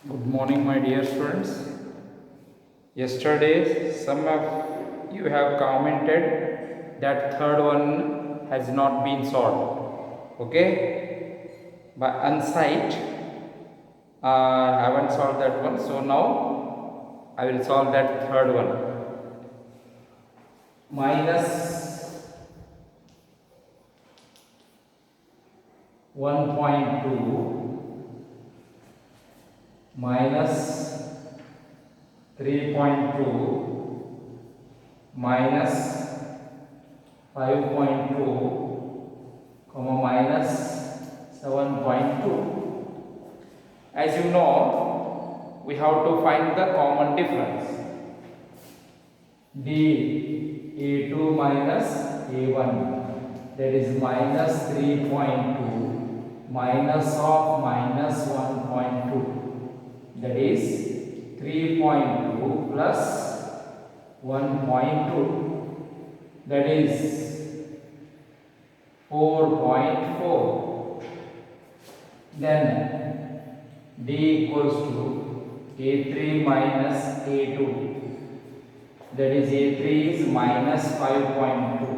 Good morning, my dear students. Yesterday, some of you have commented that third one has not been solved. Okay, by unsight, I haven't solved that one. So now I will solve that third one. Minus 1.2 minus 3.2 minus 5.2 comma minus 7.2. As you know, we have to find the common difference. D A2 minus A1, that is minus 3.2 minus of minus 1.2, that is 3.2 plus 1.2, that is 4.4. Then D equals to A3 minus A2, that is A3 is minus 5.2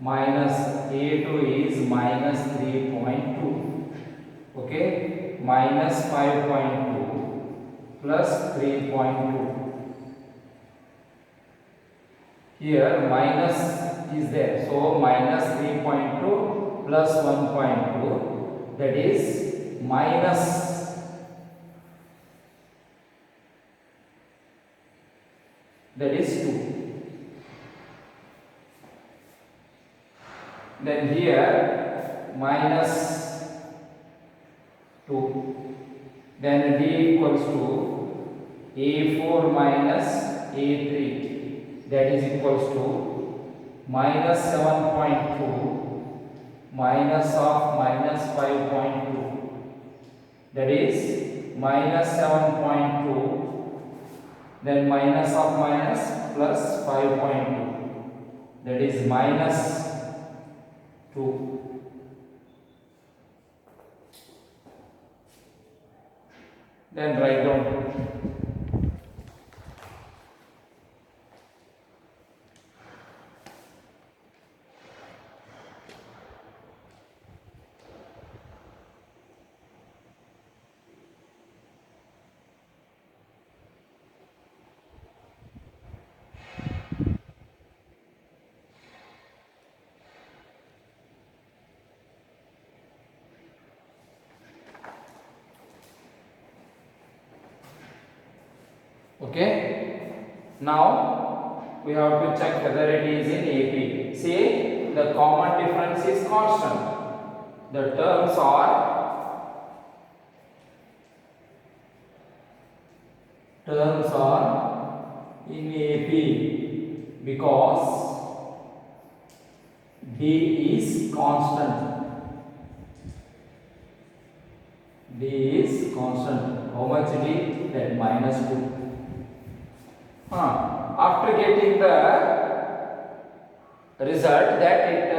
minus A2 is minus 3.2. Okay, minus 5.2 plus 3.2. Here minus is there, so minus 3.2 plus 1.2, that is minus 2. Then here minus 2. Then D equals to A4 minus A3, that is equals to minus 7.2 minus of minus 5.2, that is minus 7.2, then minus of minus plus 5.2, that is minus 2. Then write down. Okay, now we have to check whether it is in AP. See, the common difference is constant. The terms are in AP because D is constant. D is constant. How much D? That minus 2. After getting the result that it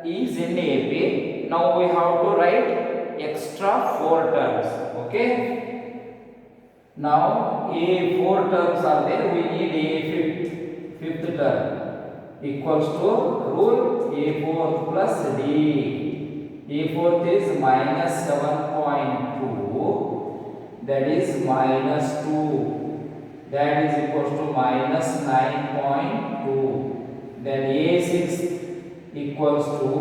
is in AP, now we have to write extra 4 terms. Okay. Now A4 terms are there. We need A fifth term equals to rule A4 plus D. A4 is minus 7.2, that is minus 2. That is equals to minus 9.2. Then A6 equals to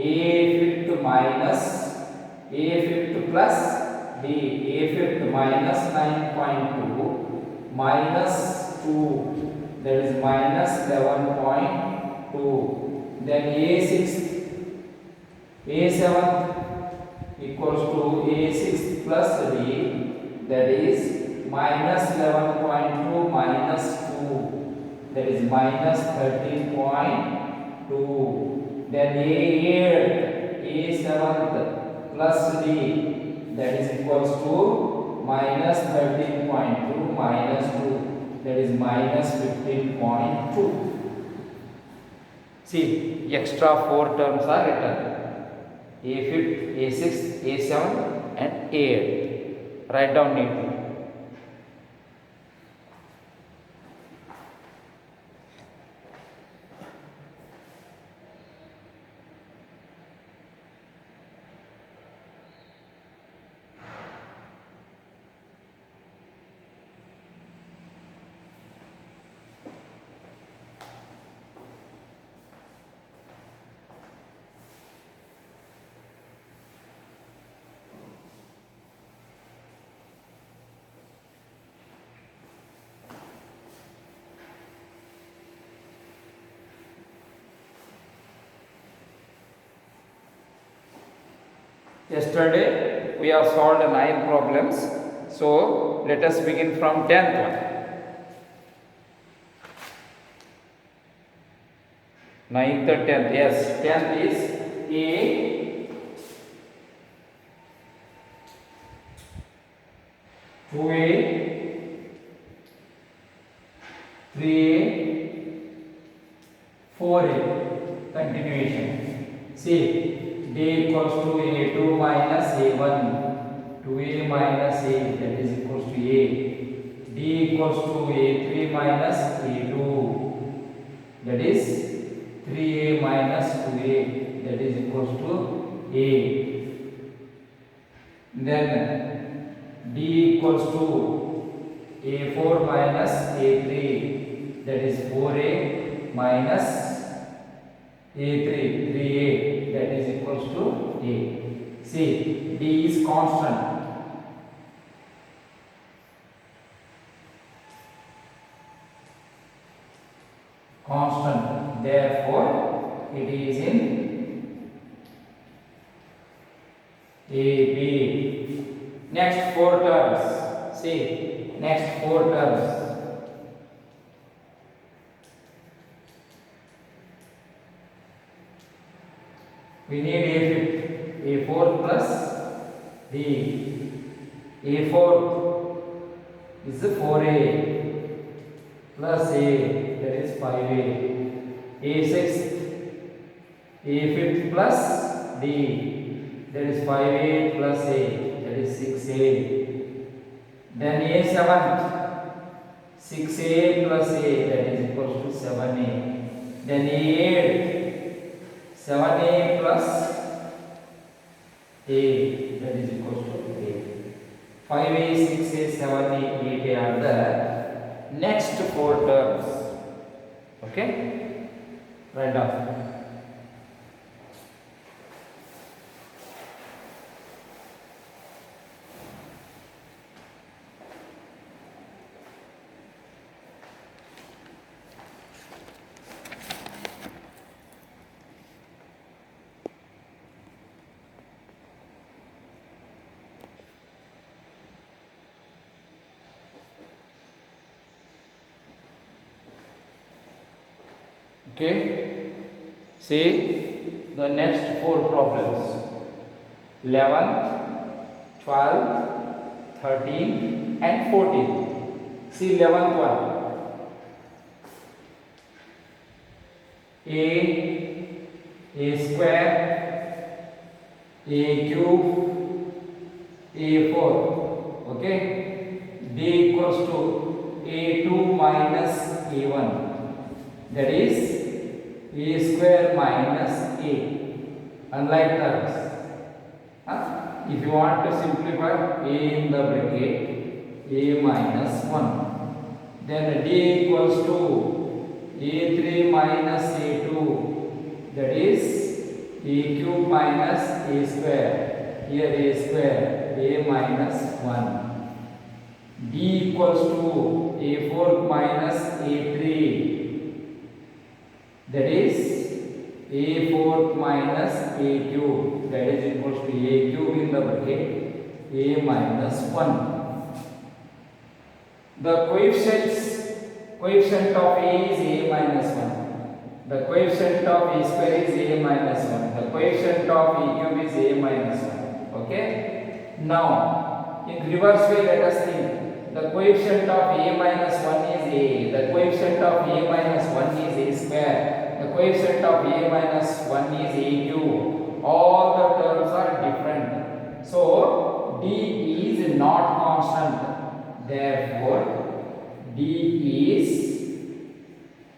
A fifth minus A fifth plus D. A fifth minus 9.2 minus 2, that is minus 11.2. Then A7 equals to A6 plus D, that is minus 11.2 minus 2, that is minus 13.2. Then A7 plus D, that is equals to minus 13.2 minus 2, that is minus 15.2. See, extra 4 terms are written. A5, A6, A7 and A8. Write down neatly. Yesterday we have solved 9 problems. So let us begin from 10th one. 9th or 10th. Yes, 10th is A 2A 3A 4A. Continuation. See. D equals to A2 minus A1, 2A minus A, that is equals to A. D equals to A3 minus A2, that is 3A minus 2A, that is equals to A. Then D equals to A4 minus A3, that is 4A minus A3, 3A, that is equals to A. See, D is constant. Constant. Therefore, it is in AB. Next 4 terms. See, next 4 terms. We need A4 plus D. A4 is 4A plus A, that is 5A. A6, A5 plus D, that is 5A plus A, that is 6A. Then A7, 6A plus A, that is equals to 7A. Then A8, 7A plus A, that is equals to A. 5A, 6A, 7A, 8A are the next 4 terms. Okay? Write down. Okay, see the next 4 problems: 11, 12, 13 and 14. See 11th one. A square, A cube, A4. Okay, D equals to A2 minus A1. That is A square minus A. Unlike terms. If you want to simplify, A in the bracket, A minus 1. Then D equals to A3 minus A2. That is A cube minus A square. Here A square, A minus 1. D equals to A4 minus A3. That is A4 minus A cube, that is equals to A cube in the bracket, A minus 1. The coefficient of A is A minus 1. The coefficient of A square is A minus 1. The coefficient of A cube is A minus 1. Okay? Now, in reverse way, let us think. The coefficient of A minus 1 is A. The coefficient of A minus 1 is A square. The coefficient of A minus 1 is A cube. All the terms are different. So, D is not constant. Therefore, D is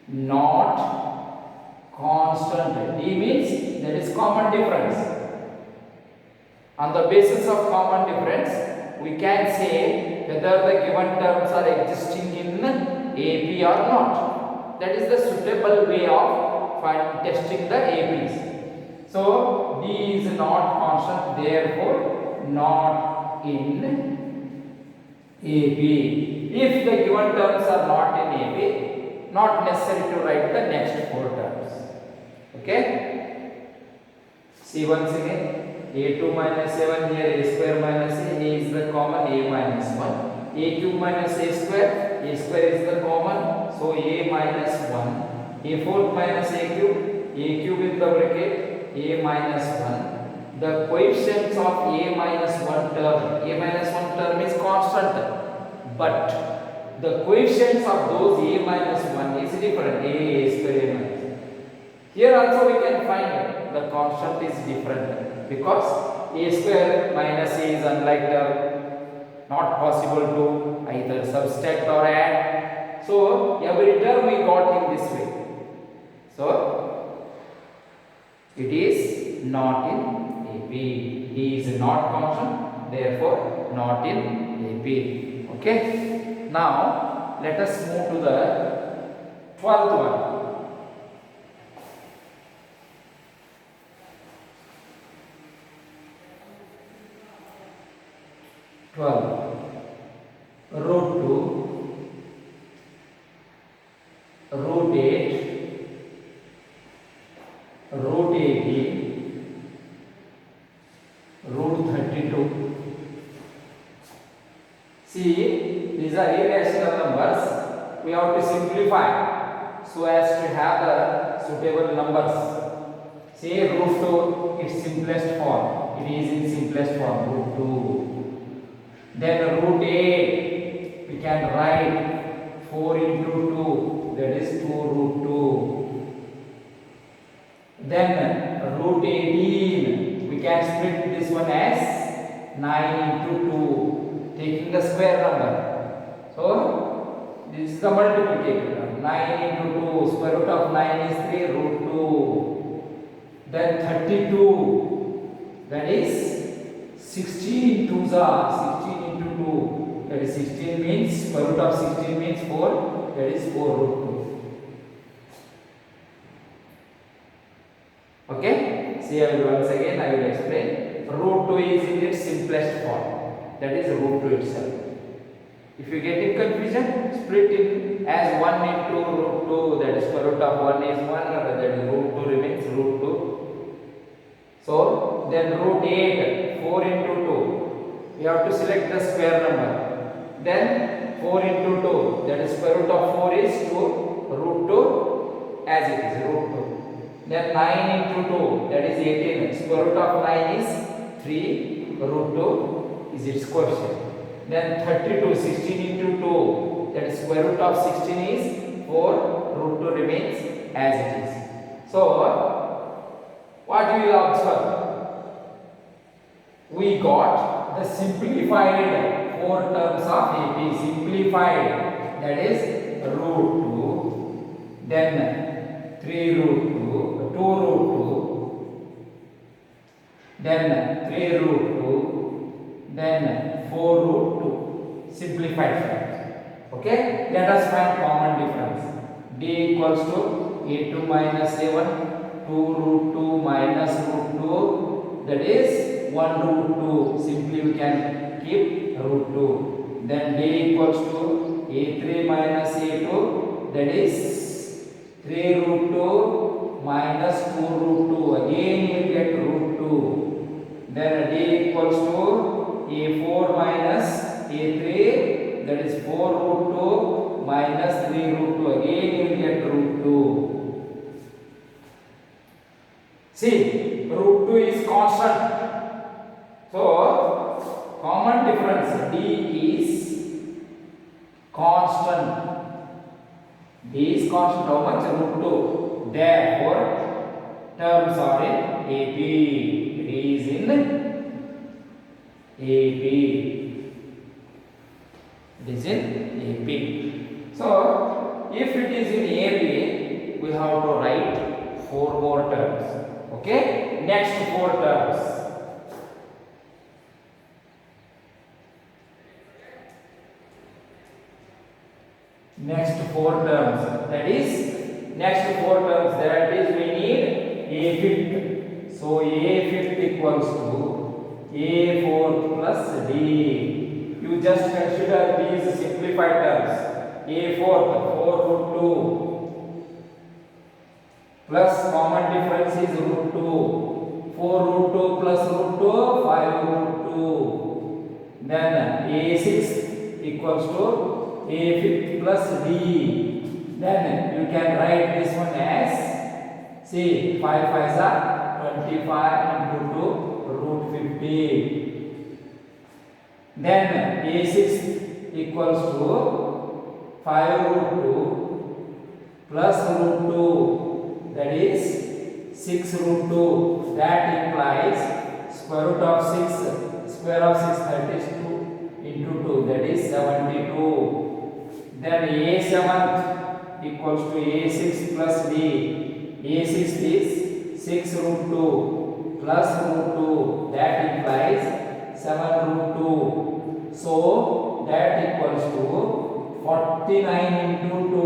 not constant. D means that is common difference. On the basis of common difference, we can say whether the given terms are existing in AP or not. That is the suitable way of testing the APs. So D is not constant, therefore not in AP. If the given terms are not in AP, not necessary to write the next 4 terms. Okay? See once again, a2 minus 7 here, a square minus a is the common, a minus 1. A cube minus a square is the common, so a minus 1. A fourth minus a cube in the bracket, a minus 1. The coefficients of a minus 1 term is constant, but the coefficients of those a minus 1 is different, a square, a minus. Here also we can find the constant is different because a square minus a is unlike term, not possible to either subtract or add. So every term we got in this way. So it is not in AP. D is not constant, therefore not in AP. Okay. Now let us move to the 12th one. 12. Root 2, root 8, root 18, root 32. See, these are irrational numbers. We have to simplify so as to have the suitable numbers. Say root 2, its simplest form. It is in simplest form, root 2. Then root 8, we can write 4 into 2, that is 2 root 2. Then root 18, we can split this one as 9 into 2, taking the square number. So this is the multiplicator. 9 into 2, square root of 9 is 3 root 2. Then 32, that is 16 twos are 16 into 2, that is 16 means square root of 16 means 4, that is 4 root 2. Okay, see I will once again I will explain. Root 2 is in its simplest form, that is root 2 itself. If you get in confusion, split it as 1 into root 2, that is square root of 1 is 1, that is root 2 remains root 2. So then root 8, 4 into 2, we have to select the square number. Then 4 into 2, that is square root of 4 is 2, root 2 as it is, root 2. Then 9 into 2, that is 18, square root of 9 is 3, root 2 is its quotient. Then 32, 16 into 2, that is square root of 16 is 4, root 2 remains as it is. So what we will observe? We got the simplified 4 terms of AP. Simplified, that is root 2, then 3 root 2, 2 root 2, then 3 root 2, then 4 root 2. Simplified forms. Okay, let us find common difference. D equals to a2 minus a1, 2 root 2 minus root 2, that is 1 root 2, simply we can keep root 2. Then D equals to a3 minus a2, that is 3 root 2 minus 2 root 2, again you will get root 2. Then D equals to a4 minus a3, that is 4 root 2 minus 3 root 2, again you will get root 2. See, root 2 is constant. So, common difference D is constant. D is constant. How much? Root 2. Therefore, terms are in AP. It is in AP. It is in AP. So if it is in AP, we have to write 4 more terms. Okay, next 4 terms. Next 4 terms, that is next 4 terms, that is we need a fifth. So a fifth equals to a fourth plus d. You just consider these simplified terms. A fourth, 4 root 2 plus common difference is root 2. 4 root 2 plus root 2, 5 root 2. Then a sixth equals to a fifth plus d. Then you can write this one as, see, 5 5s are 25 into 2 root 50. Then a sixth equals to 5 root 2 plus root 2, that is 6 root 2. That implies square root of 6, square of 6, that is 2 into 2, that is 72. Then a seventh equals to a sixth plus d. A sixth is 6 root 2 plus root 2, that implies 7 root 2. So that equals to 49 into 2,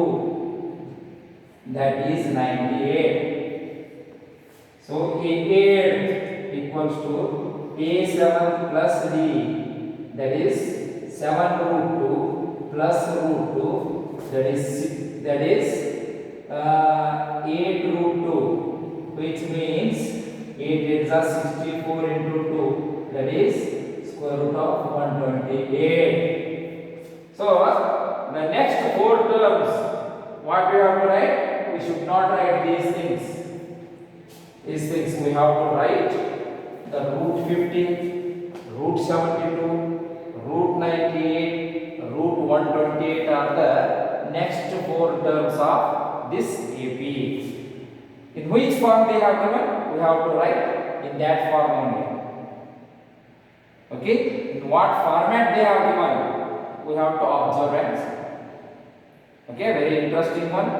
that is 98. So a eighth equals to a seventh plus d, that is 7 root 2 plus root 2, that is 8 root 2, which means 8 is 64 into 2, that is square root of 128. So the next 4 terms, what we have to write? We should not write these things. These things we have to write the root 50, root 72, root 98, root 128 are the next 4 terms of this AP. In which form they have given? We have to write in that form only. Okay? In what format they have given? We have to observe and okay, very interesting one.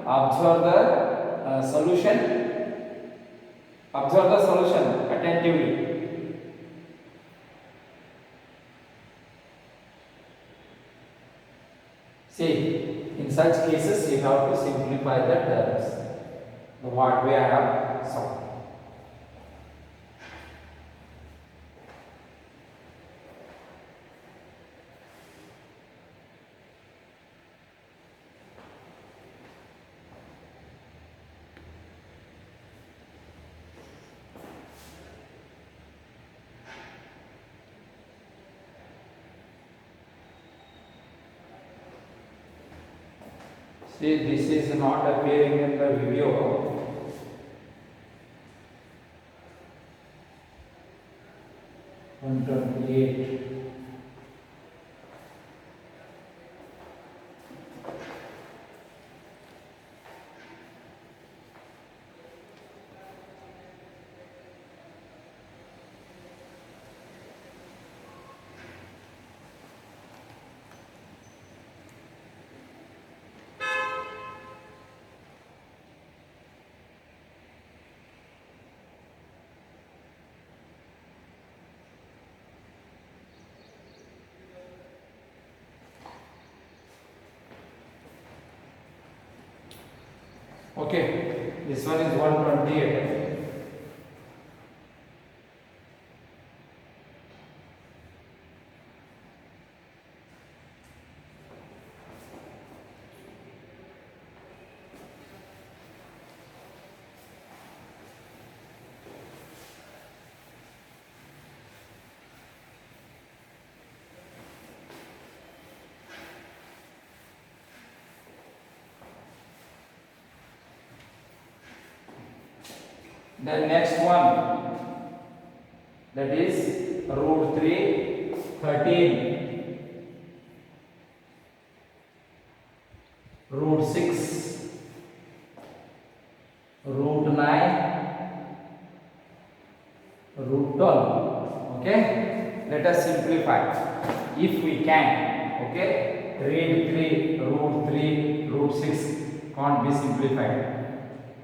Observe the solution. Observe the solution attentively. See, in such cases you have to simplify the terms. What we have solved. See, this is not appearing in the video. One 28. Okay, this one is 128. The next one, that is root 3, 13, root 6, root 9, root 12. Okay, let us simplify if we can. Okay, read 3 root 3 root 6 can't be simplified.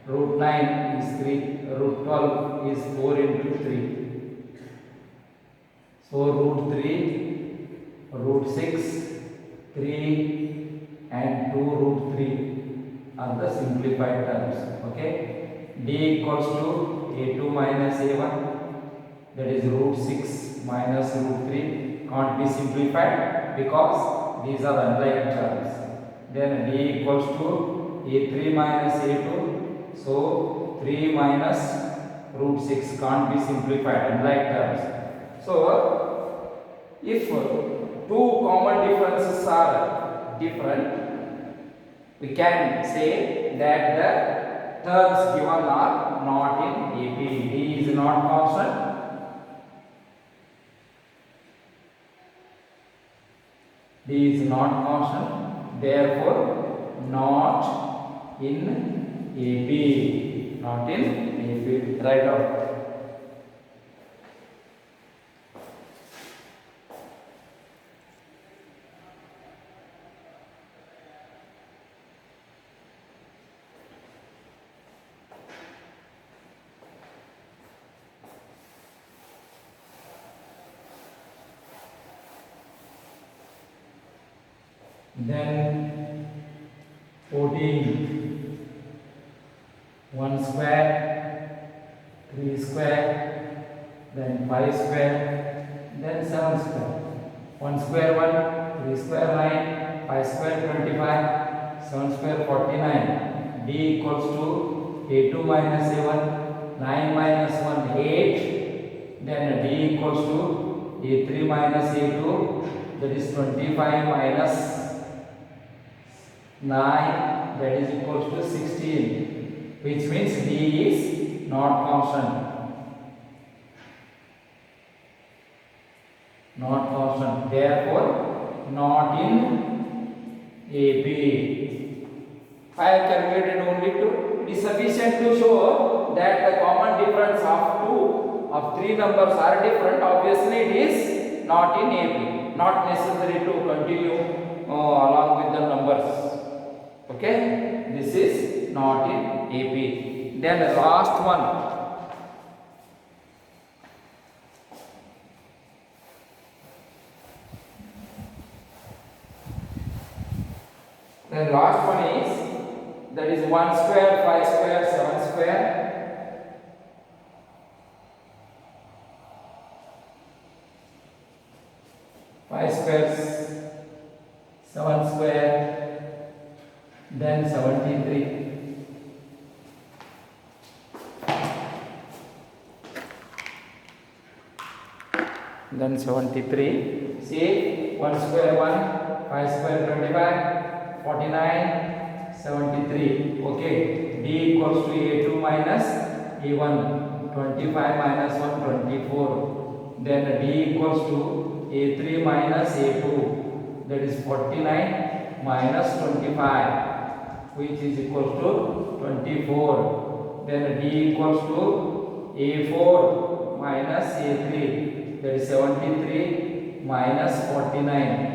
Root 9 is 3, root 12 is 4 into 3. So root 3, root 6, 3 and 2 root 3 are the simplified terms. Okay, d equals to a2 minus a1, that is root 6 minus root 3 can't be simplified because these are unlike terms. Then d equals to a3 minus a2, so 3 minus root 6 can't be simplified, unlike terms. So if two common differences are different, we can say that the terms given are not in AP. D is not constant. D is not constant, therefore not in AP. Not in AP. Write out. Then 14, 1 square, 3 square, then 5 square, then 7 square. 1 square 1, 3 square 9, 5 square 25, 7 square 49. D equals to a2 minus a1, 9 minus 1 8. Then D equals to a3 minus a2, that is 25 minus 9, that is equals to 16, which means D is not constant. Not constant, therefore not in AP. I have calculated only 2. It is sufficient to show that the common difference of 3 numbers are different. Obviously it is not in AP. Not necessary to continue along with the numbers. Okay, this is not in AP. Then the last one. The last one is, that is 1 square, 5 square, 7 square. Five squares, 7 square, then 73. Then 73. See, 1 square 1, 5 square 25, 49, 73. Okay, D equals to A2 minus A1, 25 minus 1, 24. Then D equals to A3 minus A2, that is 49 minus 25, which is equals to 24. Then D equals to A4 minus A3, that is 73 minus 49,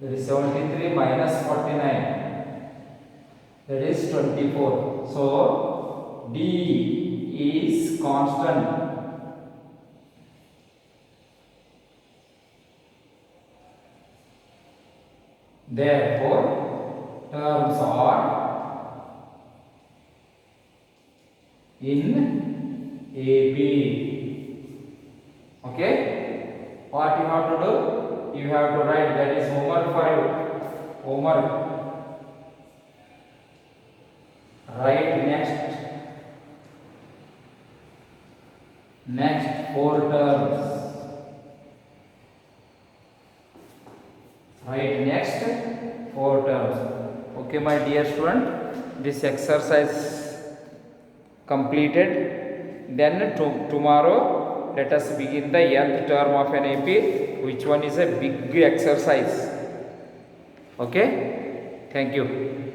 that is 73 minus 49, that is 24. So D is constant. Therefore terms are in AP. Okay, what you have to do? You have to write, that is homework 5. Homework. Write next 4 terms. Write next 4 terms. Okay, my dear student, this exercise completed. Then tomorrow let us begin the nth term of an AP, which one is a big exercise. Okay, thank you.